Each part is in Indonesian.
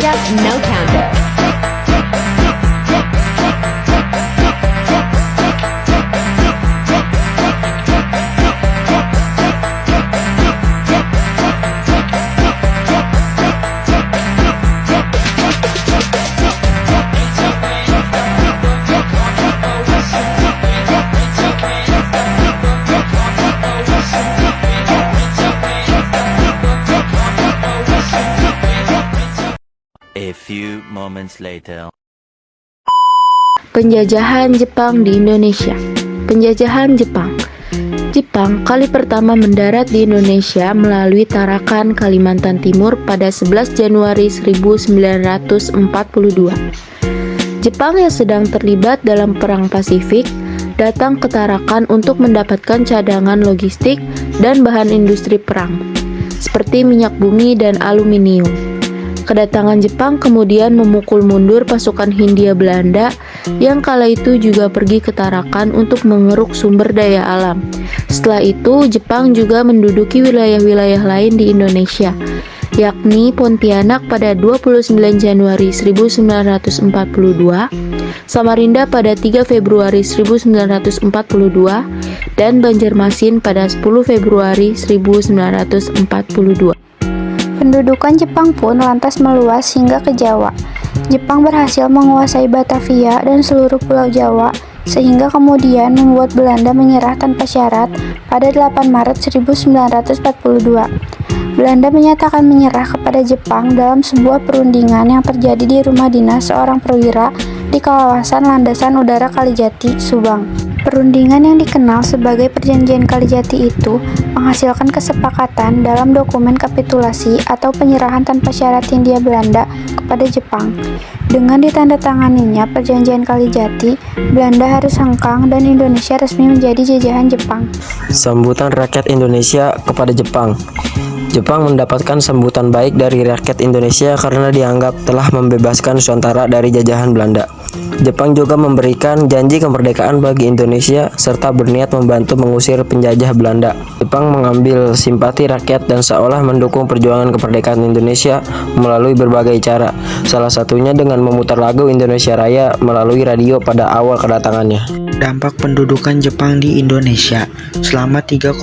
Indonesia No Counter. A few moments later. Penjajahan Jepang di Indonesia. Penjajahan Jepang. Jepang kali pertama mendarat di Indonesia melalui Tarakan, Kalimantan Timur pada 11 Januari 1942. Jepang yang sedang terlibat dalam Perang Pasifik datang ke Tarakan untuk mendapatkan cadangan logistik dan bahan industri perang, seperti minyak bumi dan aluminium. Kedatangan Jepang kemudian memukul mundur pasukan Hindia Belanda yang kala itu juga pergi ke Tarakan untuk mengeruk sumber daya alam. Setelah itu, Jepang juga menduduki wilayah-wilayah lain di Indonesia, yakni Pontianak pada 29 Januari 1942, Samarinda pada 3 Februari 1942, dan Banjarmasin pada 10 Februari 1942. Pendudukan Jepang pun lantas meluas hingga ke Jawa. Jepang berhasil menguasai Batavia dan seluruh pulau Jawa, sehingga kemudian membuat Belanda menyerah tanpa syarat pada 8 Maret 1942. Belanda menyatakan menyerah kepada Jepang dalam sebuah perundingan yang terjadi di rumah dinas seorang perwira di kawasan Landasan Udara Kalijati, Subang. Perundingan yang dikenal sebagai Perjanjian Kalijati itu menghasilkan kesepakatan dalam dokumen kapitulasi atau penyerahan tanpa syarat Hindia Belanda kepada Jepang. Dengan ditandatanganinya Perjanjian Kalijati, Belanda harus hengkang dan Indonesia resmi menjadi jajahan Jepang. Sambutan rakyat Indonesia kepada Jepang. Jepang mendapatkan sambutan baik dari rakyat Indonesia karena dianggap telah membebaskan Nusantara dari jajahan Belanda. Jepang juga memberikan janji kemerdekaan bagi Indonesia serta berniat membantu mengusir penjajah Belanda. Jepang mengambil simpati rakyat dan seolah mendukung perjuangan kemerdekaan Indonesia melalui berbagai cara, salah satunya dengan memutar lagu Indonesia Raya melalui radio pada awal kedatangannya. Dampak pendudukan Jepang di Indonesia. Selama 3,5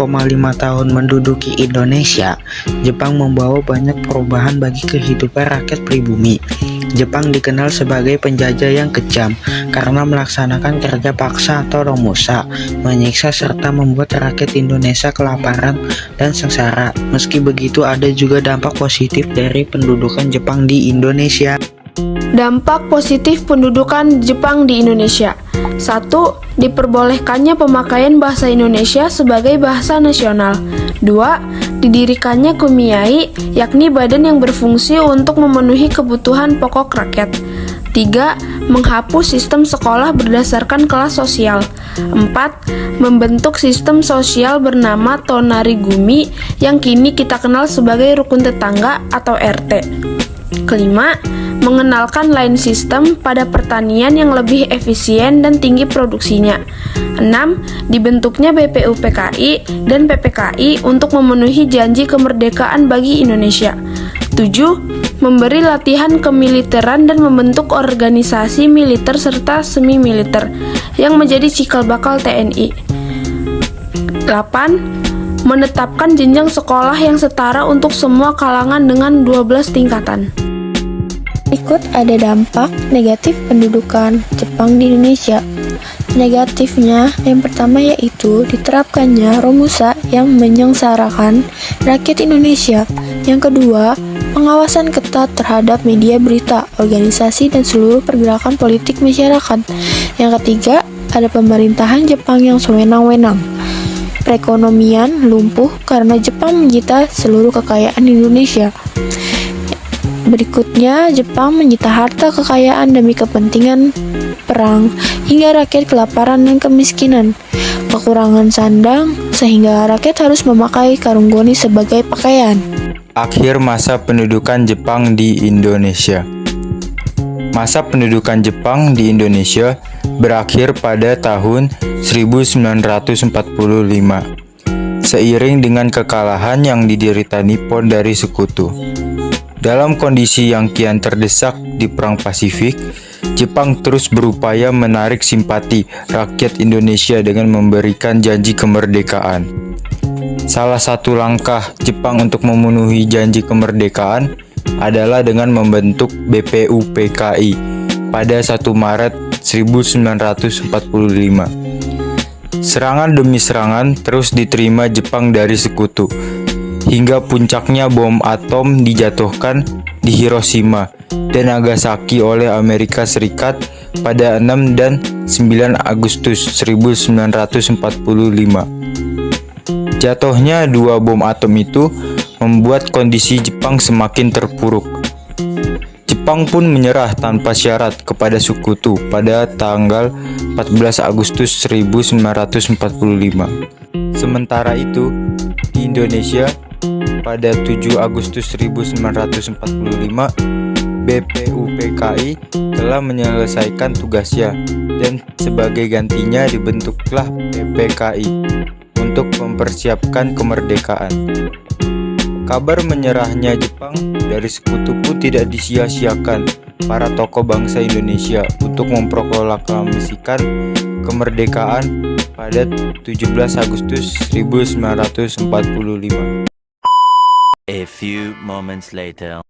tahun menduduki Indonesia, Jepang membawa banyak perubahan bagi kehidupan rakyat pribumi. Jepang dikenal sebagai penjajah yang kejam karena melaksanakan kerja paksa atau romusa, menyiksa serta membuat rakyat Indonesia kelaparan dan sengsara. Meski begitu, ada juga dampak positif dari pendudukan Jepang di Indonesia. Dampak positif pendudukan Jepang di Indonesia. 1. Diperbolehkannya pemakaian bahasa Indonesia sebagai bahasa nasional. 2. Didirikannya Kumiai, yakni badan yang berfungsi untuk memenuhi kebutuhan pokok rakyat. 3. Menghapus sistem sekolah berdasarkan kelas sosial. 4. Membentuk sistem sosial bernama Tonarigumi yang kini kita kenal sebagai rukun tetangga atau RT. Kelima, mengenalkan line sistem pada pertanian yang lebih efisien dan tinggi produksinya. 6. Dibentuknya BPUPKI dan PPKI untuk memenuhi janji kemerdekaan bagi Indonesia. 7. Memberi latihan kemiliteran dan membentuk organisasi militer serta semi-militer yang menjadi cikal bakal TNI. 8. Menetapkan jenjang sekolah yang setara untuk semua kalangan dengan 12 tingkatan. Berikut ada dampak negatif pendudukan Jepang di Indonesia. Negatifnya, yang pertama yaitu diterapkannya romusa yang menyengsarakan rakyat Indonesia. Yang kedua, pengawasan ketat terhadap media berita, organisasi, dan seluruh pergerakan politik masyarakat. Yang ketiga, ada pemerintahan Jepang yang sewenang-wenang. Perekonomian lumpuh karena Jepang menyita seluruh kekayaan Indonesia. Berikutnya, Jepang menyita harta kekayaan demi kepentingan perang, hingga rakyat kelaparan dan kemiskinan. Kekurangan sandang, sehingga rakyat harus memakai karung goni sebagai pakaian. Akhir masa pendudukan Jepang di Indonesia. Masa pendudukan Jepang di Indonesia berakhir pada tahun 1945. Seiring dengan kekalahan yang diderita Nippon dari sekutu. Dalam kondisi yang kian terdesak di Perang Pasifik, Jepang terus berupaya menarik simpati rakyat Indonesia dengan memberikan janji kemerdekaan. Salah satu langkah Jepang untuk memenuhi janji kemerdekaan adalah dengan membentuk BPUPKI pada 1 Maret 1945. Serangan demi serangan terus diterima Jepang dari sekutu, hingga puncaknya bom atom dijatuhkan di Hiroshima dan Nagasaki oleh Amerika Serikat pada 6 dan 9 Agustus 1945. Jatuhnya 2 bom atom itu membuat kondisi Jepang semakin terpuruk. Jepang pun menyerah tanpa syarat kepada sekutu pada tanggal 14 Agustus 1945. Sementara itu, di Indonesia, pada 7 Agustus 1945, BPUPKI telah menyelesaikan tugasnya dan sebagai gantinya dibentuklah PPKI untuk mempersiapkan kemerdekaan. Kabar menyerahnya Jepang dari sekutu pun tidak disia-siakan para tokoh bangsa Indonesia untuk memproklamasikan kemerdekaan pada 17 Agustus 1945. A few moments later.